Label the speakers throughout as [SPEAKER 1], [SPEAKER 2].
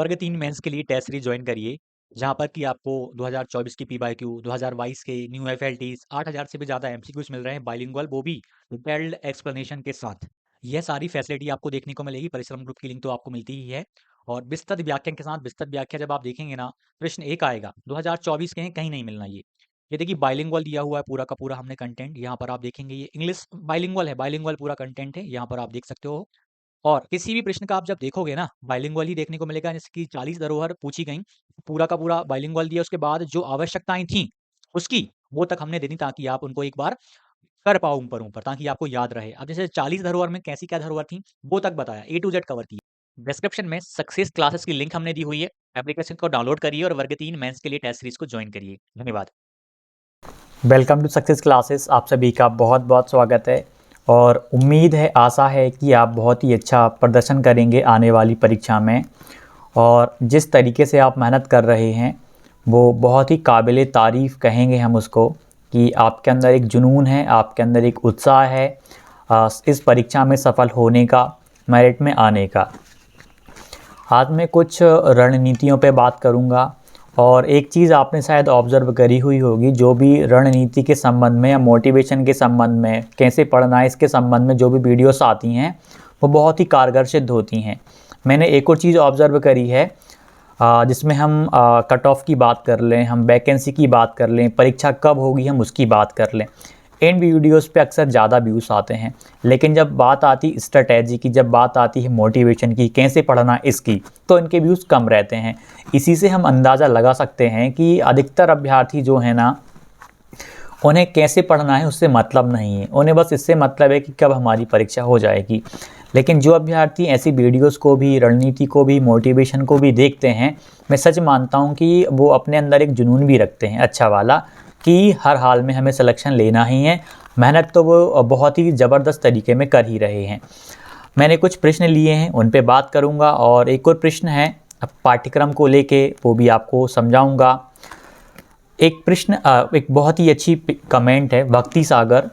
[SPEAKER 1] वर्ग 3 मेंस के लिए टेस्ट सीरीज ज्वाइन करिए, जहाँ पर कि आपको 2024 की पीवाईक्यू, 2022 के न्यू एफएलटीज, 8000 से भी ज़्यादा एमसीक्यूज मिल रहे हैं बाइलिंगुअल, वो भी डिटेल्ड एक्सप्लेनेशन के साथ। यह सारी फैसिलिटी आपको देखने को मिलेगी। परिश्रम ग्रुप की लिंक तो आपको मिलती ही है। और विस्तृत व्याख्यान के साथ, विस्तृत व्याख्या जब आप देखेंगे ना, प्रश्न एक आएगा 2024 के हैं, कहीं नहीं मिलना ये देखिए बाइलिंगुअल दिया हुआ है पूरा का पूरा हमने कंटेंट। यहाँ पर आप देखेंगे ये इंग्लिश बाइलिंगुअल है, बाइलिंगुअल पूरा कंटेंट है, यहाँ पर आप देख सकते हो। और किसी भी प्रश्न का आप जब देखोगे ना, बाइलिंगुअल ही देखने को मिलेगा। जैसे कि 40 धरोहर पूछी गई, पूरा का पूरा बाइलिंगुअल दिया, उसके बाद जो आवश्यकताएं थी उसकी, वो तक हमने दे दी, ताकि आप उनको एक बार कर पाओ ऊपर ऊपर, ताकि आपको याद रहे। अब जैसे 40 धरोहर में कैसी क्या धरोहर थी वो तक बताया, ए टू जेड कवर किया। डिस्क्रिप्शन में सक्सेस क्लासेस की लिंक हमने दी हुई है। एप्लीकेशन को डाउनलोड करिए और वर्ग 3 मेंस के लिए टेस्ट सीरीज को ज्वाइन करिए। धन्यवाद।
[SPEAKER 2] Welcome to success classes. आप सभी का बहुत बहुत स्वागत है और उम्मीद है, आशा है कि आप बहुत ही अच्छा प्रदर्शन करेंगे आने वाली परीक्षा में। और जिस तरीके से आप मेहनत कर रहे हैं वो बहुत ही काबिल तारीफ़ कहेंगे हम उसको, कि आपके अंदर एक जुनून है, आपके अंदर एक उत्साह है इस परीक्षा में सफल होने का, मेरिट में आने का। आज मैं कुछ रणनीतियों पे बात करूँगा। और एक चीज़ आपने शायद ऑब्ज़र्व करी हुई होगी, जो भी रणनीति के संबंध में या मोटिवेशन के संबंध में, कैसे पढ़ना है इसके संबंध में जो भी वीडियोस आती हैं वो बहुत ही कारगर सिद्ध होती हैं। मैंने एक और चीज़ ऑब्ज़र्व करी है, जिसमें हम कट ऑफ की बात कर लें, हम वैकेंसी की बात कर लें, परीक्षा कब होगी हम उसकी बात कर लें, इन वीडियोस पे अक्सर ज़्यादा व्यूज़ आते हैं। लेकिन जब बात आती स्ट्रेटजी की, जब बात आती है मोटिवेशन की, कैसे पढ़ना इसकी, तो इनके व्यूज़ कम रहते हैं। इसी से हम अंदाज़ा लगा सकते हैं कि अधिकतर अभ्यर्थी जो है ना, उन्हें कैसे पढ़ना है उससे मतलब नहीं है, उन्हें बस इससे मतलब है कि कब हमारी परीक्षा हो जाएगी। लेकिन जो अभ्यर्थी ऐसी वीडियोस को भी, रणनीति को भी, मोटिवेशन को भी देखते हैं, मैं सच मानता हूं कि वो अपने अंदर एक जुनून भी रखते हैं अच्छा वाला, कि हर हाल में हमें सिलेक्शन लेना ही है। मेहनत तो वो बहुत ही ज़बरदस्त तरीके में कर ही रहे हैं। मैंने कुछ प्रश्न लिए हैं, उन पे बात करूंगा। और एक और प्रश्न है पाठ्यक्रम को लेके, वो भी आपको समझाऊंगा। एक प्रश्न, एक बहुत ही अच्छी कमेंट है Bhakti Sagar.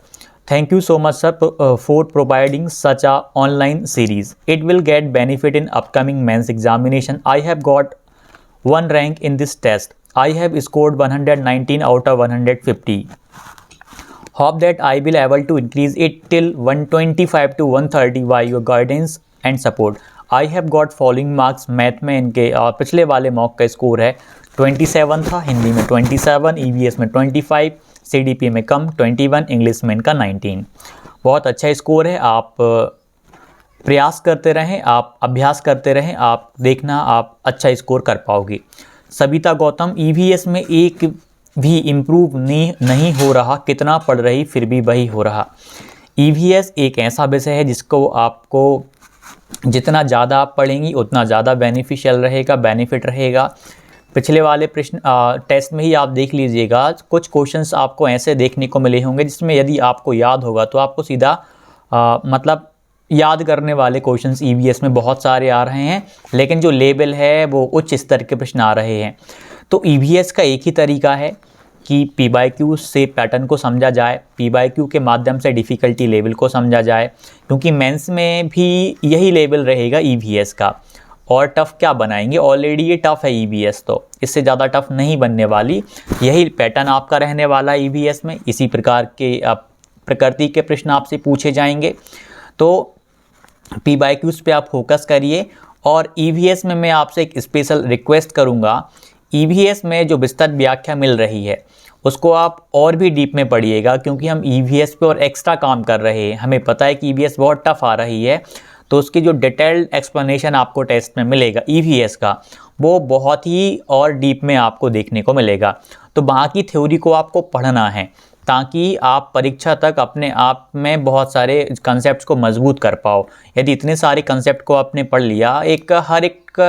[SPEAKER 2] Thank you so much sir for providing such a online series. It will get benefit in upcoming mains examination. I have got 1 rank in this test. I have scored 119 out of 150. Hope that I will able to increase it till 125 to 130 by your guidance and support. I have got following marks math में इनके पिछले वाले mock का score है 27 था, हिंदी में 27, EVS में 25, CDP में कम 21, इंग्लिश में इनका 19। बहुत अच्छा स्कोर है। आप प्रयास करते रहें, आप अभ्यास करते रहें, आप देखना आप अच्छा स्कोर कर पाओगे। सविता गौतम, ईवीएस में एक भी इम्प्रूव नहीं हो रहा, कितना पढ़ रही फिर भी वही हो रहा। ईवीएस एक ऐसा विषय है जिसको आपको जितना ज़्यादा आप पढ़ेंगी उतना ज़्यादा बेनिफिशियल रहेगा, बेनिफिट रहेगा। पिछले वाले प्रश्न टेस्ट में ही आप देख लीजिएगा, कुछ क्वेश्चंस आपको ऐसे देखने को मिले होंगे जिसमें यदि आपको याद होगा तो आपको सीधा मतलब याद करने वाले क्वेश्चंस ईवीएस में बहुत सारे आ रहे हैं, लेकिन जो लेवल है वो उच्च स्तर के प्रश्न आ रहे हैं। तो ईवीएस का एक ही तरीका है कि पीवाईक्यू से पैटर्न को समझा जाए, पीवाईक्यू के माध्यम से डिफ़िकल्टी लेवल को समझा जाए, क्योंकि मेंस में भी यही लेवल रहेगा ईवीएस का। और टफ़ क्या बनाएंगे, ऑलरेडी ये टफ़ है ईवीएस, तो इससे ज़्यादा टफ़ नहीं बनने वाली, यही पैटर्न आपका रहने वाला है ईवीएस में। इसी प्रकार के प्रकृति के प्रश्न आपसे पूछे जाएंगे। तो पीवाईक्यूज़ पे आप फोकस करिए। और ईवीएस में मैं आपसे एक स्पेशल रिक्वेस्ट करूंगा, ईवीएस में जो विस्तृत व्याख्या मिल रही है उसको आप और भी डीप में पढ़िएगा, क्योंकि हम ईवीएस पे और एक्स्ट्रा काम कर रहे हैं। हमें पता है कि ईवीएस बहुत टफ आ रही है, तो उसकी जो डिटेल्ड एक्सप्लेनेशन आपको टेस्ट में मिलेगा ईवीएस का, वो बहुत ही और डीप में आपको देखने को मिलेगा। तो वहाँ की थ्योरी को आपको पढ़ना है, ताकि आप परीक्षा तक अपने आप में बहुत सारे कंसेप्ट को मजबूत कर पाओ। यदि इतने सारे कंसेप्ट को आपने पढ़ लिया, हर एक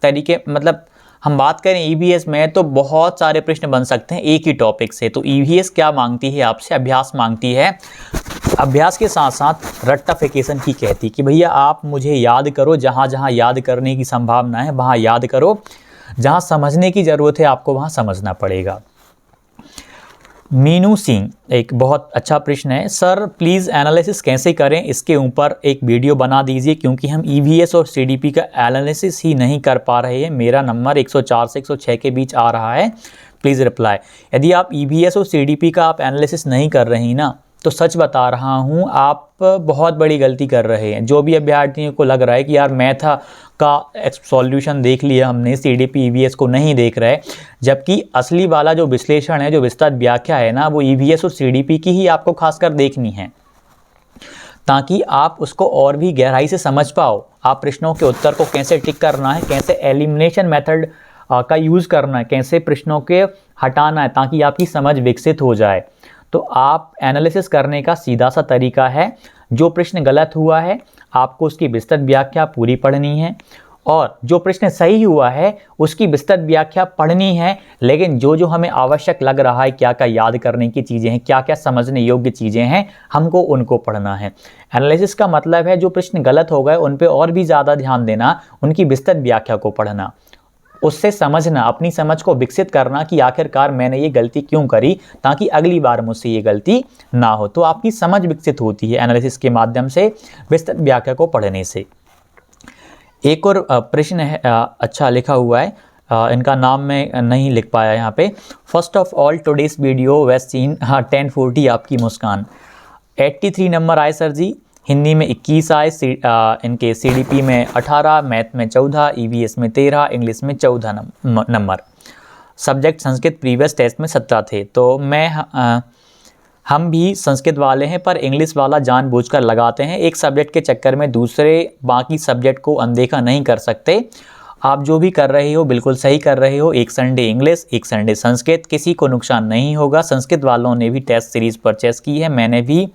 [SPEAKER 2] तरीके, मतलब हम बात करें ईवीएस में तो बहुत सारे प्रश्न बन सकते हैं एक ही टॉपिक से। तो ईवीएस क्या मांगती है आपसे, अभ्यास मांगती है। अभ्यास के साथ साथ रट्टाफिकेशन की कहती कि भैया आप मुझे याद करो, जहाँ जहाँ याद करने की संभावना है वहाँ याद करो, जहाँ समझने की ज़रूरत है आपको वहाँ समझना पड़ेगा। मीनू सिंह, एक बहुत अच्छा प्रश्न है। सर प्लीज़ एनालिसिस कैसे करें, इसके ऊपर एक वीडियो बना दीजिए, क्योंकि हम ईवीएस और सीडीपी का एनालिसिस ही नहीं कर पा रहे हैं। मेरा नंबर 104 से 106 के बीच आ रहा है, प्लीज़ रिप्लाई। यदि आप ईवीएस और सीडीपी का आप एनालिसिस नहीं कर रही ना, तो सच बता रहा हूँ आप बहुत बड़ी गलती कर रहे हैं। जो भी अभ्यर्थियों को लग रहा है कि यार मैथ का सॉल्यूशन देख लिया हमने, सीडीपी ईवीएस को नहीं देख रहे, जबकि असली वाला जो विश्लेषण है, जो विस्तृत व्याख्या है ना, वो ईवीएस और सीडीपी की ही आपको खासकर देखनी है, ताकि आप उसको और भी गहराई से समझ पाओ। आप प्रश्नों के उत्तर को कैसे टिक करना है, कैसे एलिमिनेशन मेथड का यूज़ करना है, कैसे प्रश्नों के हटाना है, ताकि आपकी समझ विकसित हो जाए। तो आप एनालिसिस करने का सीधा सा तरीका है, जो प्रश्न गलत हुआ है आपको उसकी विस्तृत व्याख्या पूरी पढ़नी है, और जो प्रश्न सही हुआ है उसकी विस्तृत व्याख्या पढ़नी है। लेकिन जो जो हमें आवश्यक लग रहा है, क्या क्या याद करने की चीज़ें हैं, क्या क्या समझने योग्य चीज़ें हैं, हमको उनको पढ़ना है। एनालिसिस का मतलब है जो प्रश्न गलत हो गए उन पे और भी ज़्यादा ध्यान देना, उनकी विस्तृत व्याख्या को पढ़ना, उससे समझना, अपनी समझ को विकसित करना कि आखिरकार मैंने ये गलती क्यों करी, ताकि अगली बार मुझसे ये गलती ना हो। तो आपकी समझ विकसित होती है एनालिसिस के माध्यम से, विस्तृत व्याख्या को पढ़ने से। एक और प्रश्न है, अच्छा लिखा हुआ है, इनका नाम मैं नहीं लिख पाया यहाँ पे। First of all today's video वेज सीन 1040 आपकी मुस्कान। 83 नंबर आए सर जी, हिंदी में 21 आए, इनके सीडीपी में 18, मैथ में 14, ईवीएस में 13, इंग्लिश में 14 number. Subject Sanskrit previous test में 17 थे। तो हम भी संस्कृत वाले हैं, पर इंग्लिश वाला जानबूझकर लगाते हैं। एक सब्जेक्ट के चक्कर में दूसरे बाकी सब्जेक्ट को अनदेखा नहीं कर सकते। आप जो भी कर रहे हो बिल्कुल सही कर रहे हो। एक संडे इंग्लिश, एक संडे संस्कृत, किसी को नुकसान नहीं होगा। संस्कृत वालों ने भी टेस्ट सीरीज़ परचेस की है, मैंने भी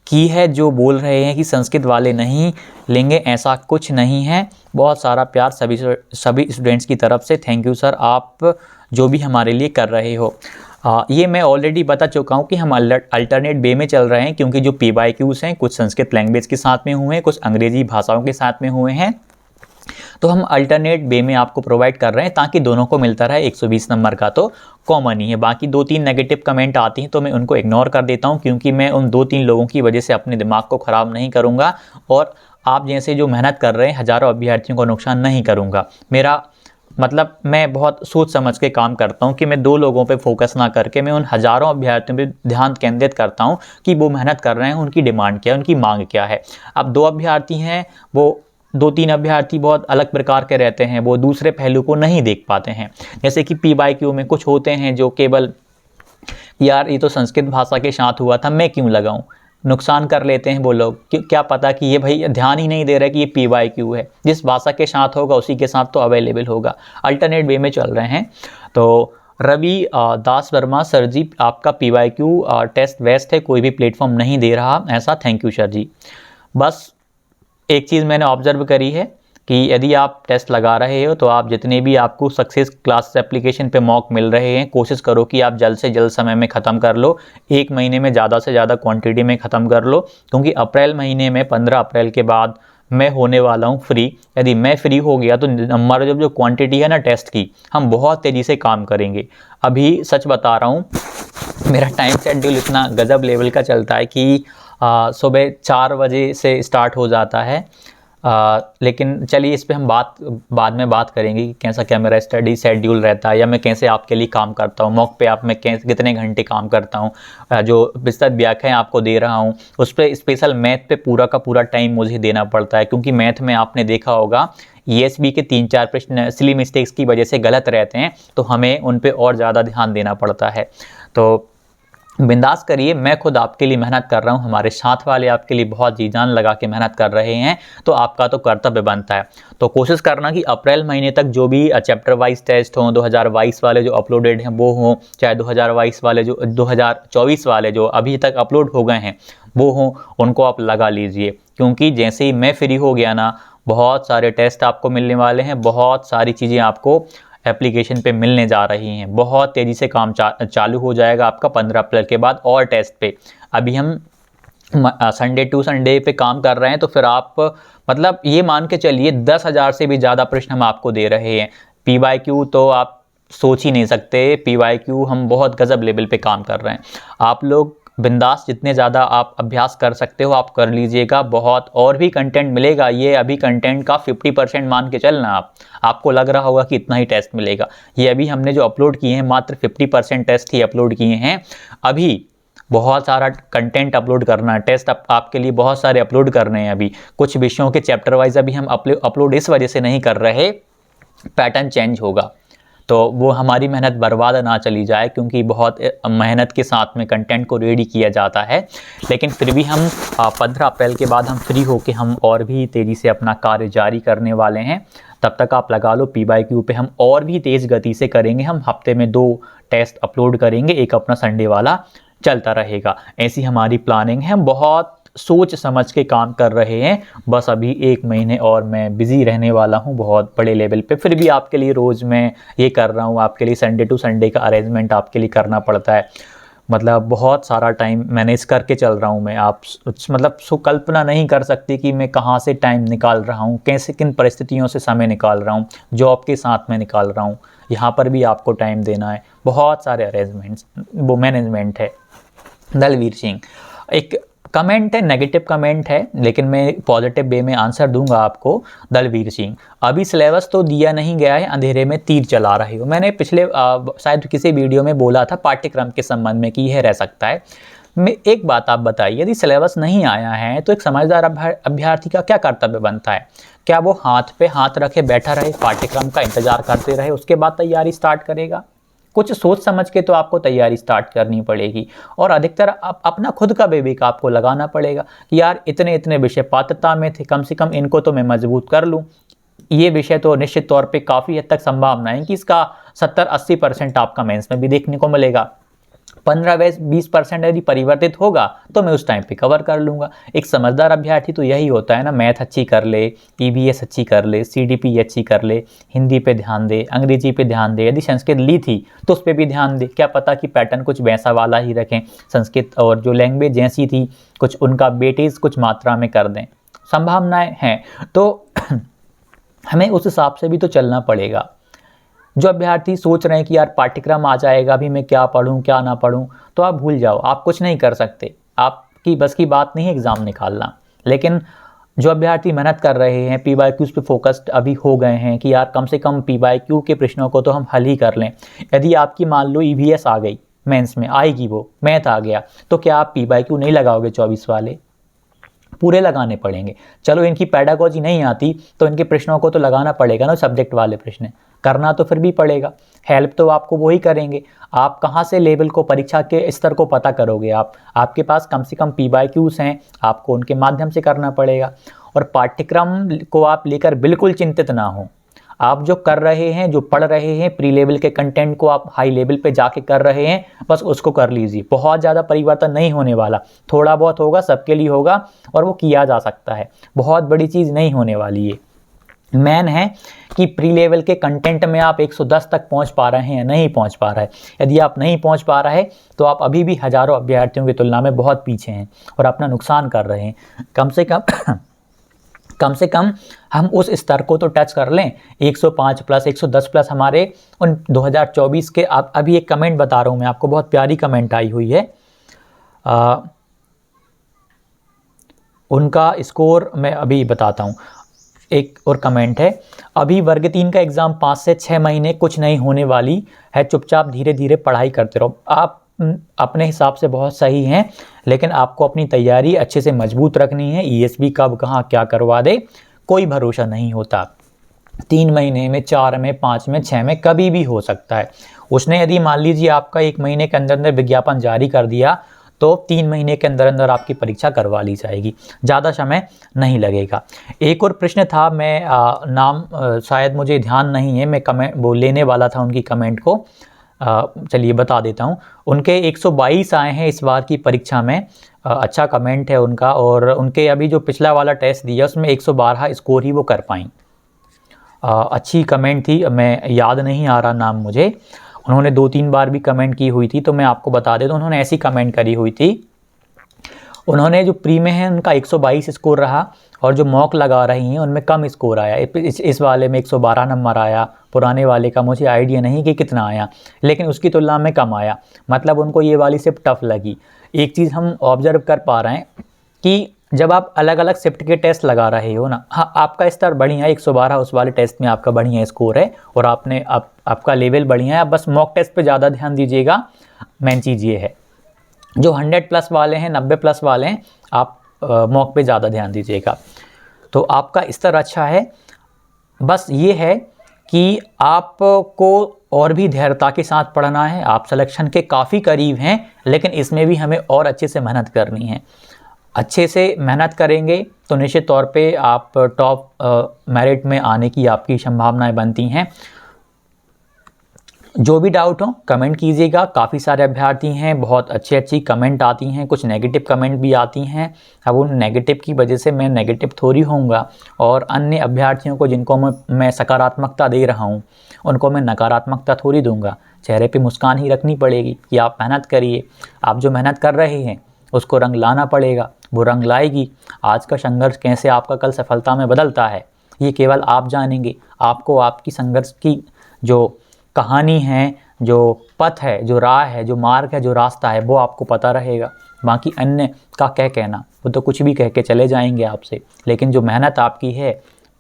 [SPEAKER 2] की है। जो बोल रहे हैं कि संस्कृत वाले नहीं लेंगे, ऐसा कुछ नहीं है। बहुत सारा प्यार सभी स्टूडेंट्स की तरफ से। थैंक यू सर, आप जो भी हमारे लिए कर रहे हो। ये मैं ऑलरेडी बता चुका हूँ कि हम अल्टरनेट वे में चल रहे हैं, क्योंकि जो PYQs हैं कुछ संस्कृत लैंग्वेज के साथ में हुए हैं, कुछ अंग्रेजी भाषाओं के साथ में हुए हैं। तो हम अल्टरनेट वे में आपको प्रोवाइड कर रहे हैं, ताकि दोनों को मिलता रहे। 120 नंबर का तो कॉमन ही है। बाकी 2-3 नेगेटिव कमेंट आती हैं तो मैं उनको इग्नोर कर देता हूं, क्योंकि मैं उन 2-3 लोगों की वजह से अपने दिमाग को ख़राब नहीं करूंगा, और आप जैसे जो मेहनत कर रहे हैं हज़ारों अभ्यर्थियों को नुकसान नहीं करूँगा। मेरा मतलब मैं बहुत सोच समझ के काम करता हूँ कि मैं 2 लोगों पे फोकस ना करके मैं उन हज़ारों अभ्यर्थियों पे ध्यान केंद्रित करता हूँ कि वो मेहनत कर रहे हैं, उनकी डिमांड क्या है, उनकी मांग क्या है। अब 2 अभ्यर्थी हैं, वो 2-3 अभ्यर्थी बहुत अलग प्रकार के रहते हैं, वो दूसरे पहलू को नहीं देख पाते हैं। जैसे कि PYQ में कुछ होते हैं जो केवल यार ये तो संस्कृत भाषा के साथ हुआ था, मैं क्यों लगाऊं, नुकसान कर लेते हैं वो लोग। क्या पता कि ये भाई ध्यान ही नहीं दे रहे कि ये PYQ है, जिस भाषा के साथ होगा उसी के साथ तो अवेलेबल होगा। अल्टरनेट वे में चल रहे हैं। तो रवि दास वर्मा सर जी, आपका PYQ टेस्ट वेस्ट है, कोई भी प्लेटफॉर्म नहीं दे रहा ऐसा। थैंक यू सर जी। बस एक चीज़ मैंने ऑब्जर्व करी है कि यदि आप टेस्ट लगा रहे हो तो आप जितने भी आपको सक्सेस क्लास एप्लीकेशन पे मॉक मिल रहे हैं, कोशिश करो कि आप जल्द से जल्द समय में ख़त्म कर लो। 1 महीने में ज़्यादा से ज़्यादा क्वांटिटी में ख़त्म कर लो, क्योंकि अप्रैल महीने में 15 अप्रैल के बाद मैं होने वाला हूँ फ्री। यदि मैं फ्री हो गया तो हमारा जो क्वांटिटी है ना टेस्ट की, हम बहुत तेज़ी से काम करेंगे। अभी सच बता रहा हूँ, मेरा टाइम शेड्यूल इतना गजब लेवल का चलता है कि सुबह 4 बजे से स्टार्ट हो जाता है। लेकिन चलिए इस पे हम बाद में बात करेंगे कि कैसा क्या मेरा स्टडी शेड्यूल रहता है, या मैं कैसे आपके लिए काम करता हूँ। मॉक पे आप मैं कितने घंटे काम करता हूँ, जो विस्तृत व्याख्याएं आपको दे रहा हूँ उस पर स्पेशल मैथ पे पूरा का पूरा टाइम मुझे देना पड़ता है, क्योंकि मैथ में आपने देखा होगा ESB के 3-4 प्रश्न सिली मिस्टेक्स की वजह से गलत रहते हैं, तो हमें उन पे और ज़्यादा ध्यान देना पड़ता है। तो बिंदास करिए, मैं खुद आपके लिए मेहनत कर रहा हूँ, हमारे साथ वाले आपके लिए बहुत जी जान लगा के मेहनत कर रहे हैं, तो आपका तो कर्तव्य बनता है। तो कोशिश करना कि अप्रैल महीने तक जो भी चैप्टर वाइज टेस्ट हों, 2022 वाले जो अपलोडेड हैं वो हों, चाहे 2022 वाले जो 2024 वाले जो अभी तक अपलोड हो गए हैं वो हों, उनको आप लगा लीजिए। क्योंकि जैसे ही मैं फ्री हो गया ना, बहुत सारे टेस्ट आपको मिलने वाले हैं, बहुत सारी चीज़ें आपको एप्लीकेशन पे मिलने जा रही हैं। बहुत तेज़ी से काम चालू हो जाएगा आपका 15 अप्रैल के बाद और टेस्ट पे। अभी हम संडे टू संडे पे काम कर रहे हैं, तो फिर आप मतलब ये मान के चलिए 10,000 से भी ज़्यादा प्रश्न हम आपको दे रहे हैं। PYQ तो आप सोच ही नहीं सकते। PYQ हम बहुत गजब लेवल पे काम कर रहे हैं। आप लोग बिंदास जितने ज़्यादा आप अभ्यास कर सकते हो आप कर लीजिएगा, बहुत और भी कंटेंट मिलेगा। ये अभी कंटेंट का 50% मान के चलना आपको लग रहा होगा कि इतना ही टेस्ट मिलेगा। ये अभी हमने जो अपलोड किए हैं मात्र 50% टेस्ट ही अपलोड किए हैं। अभी बहुत सारा कंटेंट अपलोड करना है, टेस्ट आपके लिए बहुत सारे अपलोड करने हैं। अभी कुछ विषयों के चैप्टर वाइज अभी हम अपलोड इस वजह से नहीं कर रहे, पैटर्न चेंज होगा तो वो हमारी मेहनत बर्बाद ना चली जाए, क्योंकि बहुत मेहनत के साथ में कंटेंट को रेडी किया जाता है। लेकिन फिर भी हम 15 अप्रैल के बाद हम फ्री होके हम और भी तेज़ी से अपना कार्य जारी करने वाले हैं। तब तक आप लगा लो PYQ पे हम और भी तेज़ गति से करेंगे। हम हफ्ते में 2 टेस्ट अपलोड करेंगे, एक अपना संडे वाला चलता रहेगा। ऐसी हमारी प्लानिंग है। हम बहुत सोच समझ के काम कर रहे हैं। बस अभी 1 महीने और मैं बिज़ी रहने वाला हूं बहुत बड़े लेवल पे। फिर भी आपके लिए रोज़ मैं ये कर रहा हूं, आपके लिए संडे टू संडे का अरेंजमेंट आपके लिए करना पड़ता है। मतलब बहुत सारा टाइम मैनेज करके चल रहा हूं मैं। आप मतलब कल्पना नहीं कर सकती कि मैं कहां से टाइम निकाल रहा हूं, कैसे किन परिस्थितियों से समय निकाल रहा हूं। जॉब के साथ में निकाल रहा हूं, यहाँ पर भी आपको टाइम देना है। बहुत सारे अरेंजमेंट्स, वो मैनेजमेंट है। दलवीर सिंह, एक कमेंट है, नेगेटिव कमेंट है, लेकिन मैं पॉजिटिव वे में आंसर दूंगा आपको। दलवीर सिंह, अभी सिलेबस तो दिया नहीं गया है, अंधेरे में तीर चला रहे हो। मैंने पिछले शायद किसी वीडियो में बोला था पाठ्यक्रम के संबंध में कि यह रह सकता है। एक बात आप बताइए, यदि सिलेबस नहीं आया है तो एक समझदार अभ्यर्थी का क्या कर्तव्य बनता है? क्या वो हाथ पे हाथ रखे बैठा रहे, पाठ्यक्रम का इंतजार करते रहे, उसके बाद तैयारी स्टार्ट करेगा? कुछ सोच समझ के तो आपको तैयारी स्टार्ट करनी पड़ेगी। और अधिकतर अपना खुद का विवेक आपको लगाना पड़ेगा कि यार इतने इतने विषय पात्रता में थे, कम से कम इनको तो मैं मजबूत कर लूँ। ये विषय तो निश्चित तौर पे काफ़ी हद तक संभावना है कि इसका 70-80% आपका मेंस में भी देखने को मिलेगा। 15-20% यदि परिवर्तित होगा तो मैं उस टाइम पे कवर कर लूँगा। एक समझदार अभ्यर्थी तो यही होता है ना, मैथ अच्छी कर ले, EVS अच्छी कर ले, CDP अच्छी कर ले, हिंदी पे ध्यान दे, अंग्रेजी पे ध्यान दे। यदि संस्कृत ली थी तो उस पर भी ध्यान दे। क्या पता कि पैटर्न कुछ वैसा वाला ही रखें, संस्कृत और जो लैंग्वेज जैसी थी कुछ उनका वेटेज कुछ मात्रा में कर दें, संभावनाएँ हैं। तो हमें उस हिसाब से भी तो चलना पड़ेगा। जो अभ्यर्थी सोच रहे हैं कि यार पाठ्यक्रम आ जाएगा, अभी मैं क्या पढूं क्या ना पढूं, तो आप भूल जाओ, आप कुछ नहीं कर सकते। आपकी बस की बात नहीं है एग्ज़ाम निकालना। लेकिन जो अभ्यर्थी मेहनत कर रहे हैं, PYQs पे फोकस्ड अभी हो गए हैं कि यार कम से कम PYQ के प्रश्नों को तो हम हल ही कर लें। यदि आपकी मान लो EVS आ गई, मेंस में आएगी, वो मैथ आ गया, तो क्या आप PYQ नहीं लगाओगे? 24 वाले पूरे लगाने पड़ेंगे। चलो इनकी पेडागोजी नहीं आती तो इनके प्रश्नों को तो लगाना पड़ेगा ना, सब्जेक्ट वाले प्रश्न करना तो फिर भी पड़ेगा। हेल्प तो आपको वही करेंगे। आप कहाँ से लेवल को, परीक्षा के स्तर को पता करोगे? आपके पास कम से कम PYQs हैं, आपको उनके माध्यम से करना पड़ेगा। और पाठ्यक्रम को आप लेकर बिल्कुल चिंतित ना हो। आप जो कर रहे हैं, जो पढ़ रहे हैं, प्री लेवल के कंटेंट को आप हाई लेवल पे जाके कर रहे हैं, बस उसको कर लीजिए। बहुत ज़्यादा परिवर्तन नहीं होने वाला, थोड़ा बहुत होगा, सबके लिए होगा और वो किया जा सकता है। बहुत बड़ी चीज़ नहीं होने वाली है। मेन है कि प्री लेवल के कंटेंट में आप 110 तक पहुंच पा रहे हैं या नहीं पहुंच पा रहे हैं। यदि आप नहीं पहुंच पा रहे तो आप अभी भी हज़ारों अभ्यर्थियों की तुलना में बहुत पीछे हैं और अपना नुकसान कर रहे हैं। कम से कम हम उस स्तर को तो टच कर लें। 105 प्लस 110 प्लस हमारे उन 2024 के। आप अभी एक कमेंट बता रहा हूँ मैं आपको, बहुत प्यारी कमेंट आई हुई है। उनका स्कोर मैं अभी बताता हूँ। एक और कमेंट है, अभी वर्ग 3 का एग्ज़ाम 5 से 6 महीने कुछ नहीं होने वाली है, चुपचाप धीरे धीरे पढ़ाई करते रहो। आप अपने हिसाब से बहुत सही हैं, लेकिन आपको अपनी तैयारी अच्छे से मजबूत रखनी है। ESB कब कहाँ क्या करवा दे कोई भरोसा नहीं होता। 3 महीने में, 4 में, 5 में, 6 में कभी भी हो सकता है। उसने यदि मान लीजिए आपका 1 महीने के अंदर अंदर विज्ञापन जारी कर दिया तो 3 महीने के अंदर अंदर आपकी परीक्षा करवा ली जाएगी, ज़्यादा समय नहीं लगेगा। एक और प्रश्न था, मैं नाम शायद मुझे ध्यान नहीं है, मैं कमेंट वो लेने वाला था उनकी कमेंट को, चलिए बता देता हूँ। उनके 122 आए हैं इस बार की परीक्षा में। अच्छा कमेंट है उनका। और उनके अभी जो पिछला वाला टेस्ट दिया उसमें 112 स्कोर ही वो कर पाई। अच्छी कमेंट थी, मैं याद नहीं आ रहा नाम मुझे। उन्होंने 2-3 बार भी कमेंट की हुई थी, तो मैं आपको बता देता हूँ। उन्होंने ऐसी कमेंट करी हुई थी, उन्होंने जो प्री में है उनका 122 स्कोर रहा और जो मॉक लगा रही हैं उनमें कम स्कोर आया। इस वाले में 112 नंबर आया, पुराने वाले का मुझे आइडिया नहीं कि कितना आया, लेकिन उसकी तुलना में कम आया, मतलब उनको ये वाली शिफ्ट टफ लगी। एक चीज़ हम ऑब्जर्व कर पा रहे हैं कि जब आप अलग अलग शिफ्ट के टेस्ट लगा रहे हो ना, हाँ आपका स्तर बढ़िया है, 112 उस वाले टेस्ट में आपका बढ़िया स्कोर है और आपका लेवल बढ़िया है। आप बस मॉक टेस्ट पे ज़्यादा ध्यान दीजिएगा। मेन चीज़ ये है, जो 100 प्लस वाले हैं, 90 प्लस वाले हैं, आप मॉक पे ज़्यादा ध्यान दीजिएगा। तो आपका स्तर अच्छा है। बस ये है कि आपको और भी धैर्यता के साथ पढ़ना है। आप सिलेक्शन के काफ़ी करीब हैं, लेकिन इसमें भी हमें और अच्छे से मेहनत करनी है। अच्छे से मेहनत करेंगे तो निश्चित तौर पे आप टॉप मेरिट में आने की आपकी संभावनाएं बनती हैं। जो भी डाउट हो कमेंट कीजिएगा। काफ़ी सारे अभ्यर्थी हैं, बहुत अच्छी कमेंट आती हैं, कुछ नेगेटिव कमेंट भी आती हैं। अब उन नेगेटिव की वजह से मैं नेगेटिव थोड़ी होऊंगा, और अन्य अभ्यर्थियों को जिनको मैं सकारात्मकता दे रहा हूं उनको मैं नकारात्मकता थोड़ी दूंगा। चेहरे पे मुस्कान ही रखनी पड़ेगी कि आप मेहनत करिए। आप जो मेहनत कर रहे हैं उसको रंग लाना पड़ेगा, वो रंग लाएगी। आज का संघर्ष कैसे आपका कल सफलता में बदलता है, ये केवल आप जानेंगे। आपको आपकी संघर्ष की जो कहानी है, जो पथ है, जो राह है, जो मार्ग है, जो रास्ता है, वो आपको पता रहेगा। बाकी अन्य का क्या कहना, वो तो कुछ भी कह के चले जाएंगे आपसे, लेकिन जो मेहनत आपकी है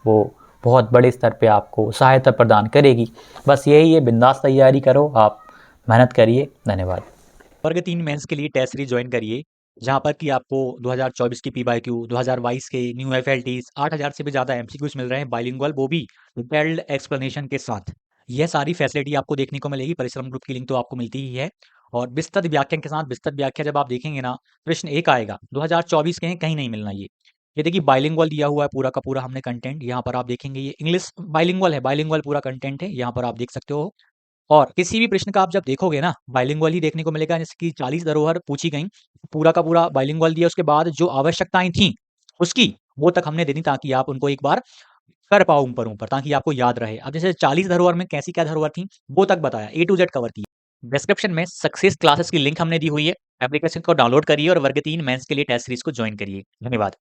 [SPEAKER 2] वो बहुत बड़े स्तर पे आपको सहायता प्रदान करेगी। बस यही है, बिंदास तैयारी करो, आप मेहनत करिए। धन्यवाद।
[SPEAKER 1] वर्ग 3 मेंस के लिए टेस्ट सीरीज ज्वाइन करिए, जहां पर कि आपको 2024 की पीवाईक्यू, 2022 के न्यू एफएलटीज, 8000 से भी ज़्यादा एमसीक्यूज मिल रहे हैं बाइलिंगुअल, वो भी डिटेल्ड एक्सप्लेनेशन के साथ। यह सारी फैसिलिटी आपको देखने को मिलेगी। परिश्रम ग्रुप की लिंक तो आपको मिलती ही है, और विस्तृत व्याख्यान के साथ। विस्तृत व्याख्या जब आप देखेंगे ना, प्रश्न एक आएगा 2024 के हैं, कहीं नहीं मिलना ये देखिए बाइलिंगुअल दिया हुआ है पूरा का पूरा हमने कंटेंट। यहाँ पर आप देखेंगे ये इंग्लिश बाइलिंगुअल है, बाइलिंगुअल पूरा कंटेंट है, यहाँ पर आप देख सकते हो। और किसी भी प्रश्न का आप जब देखोगे ना, बाइलिंगुअल ही देखने को मिलेगा। जैसे कि 40 धरोहर पूछी गई, पूरा का पूरा बाइलिंगुअल दिया, उसके बाद जो आवश्यकताएं थी उसकी, वो तक हमने दे दी, ताकि आप उनको एक बार कर पाओ ऊपर ऊपर, ताकि आपको याद रहे। अब जैसे 40 धरोहर में कैसी क्या धरोहर थी वो तक बताया, ए टू जेड कवर किया। डिस्क्रिप्शन में सक्सेस क्लासेस की लिंक हमने दी हुई है, एप्लीकेशन को डाउनलोड करिए और वर्ग 3 मेंस के लिए टेस्ट सीरीज को ज्वाइन करिए। धन्यवाद।